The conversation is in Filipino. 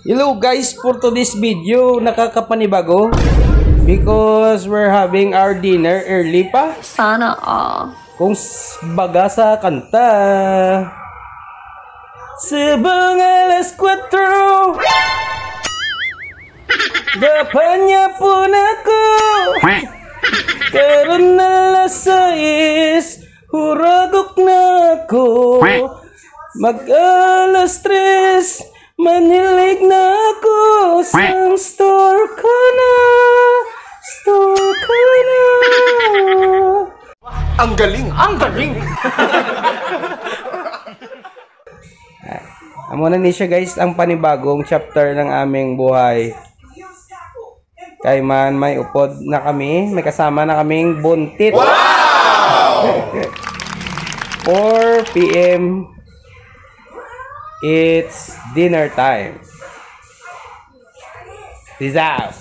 Hello guys, for today's video, nakakapanibago because we're having our dinner early pa. Sana all. Kung baga sa kanta. Sebang alas 4 dapat niya po ako. Karena alas 6 huragok na ako. Mag alas 3 manilig na ako sa store ka na. Store ka na. Ang galing! Ang galing! Amo na ni siya guys ang panibagong chapter ng aming buhay. Kay man may upod na kami, may kasama na kaming buntit. Wow! 4 PM it's dinner time. Peace out.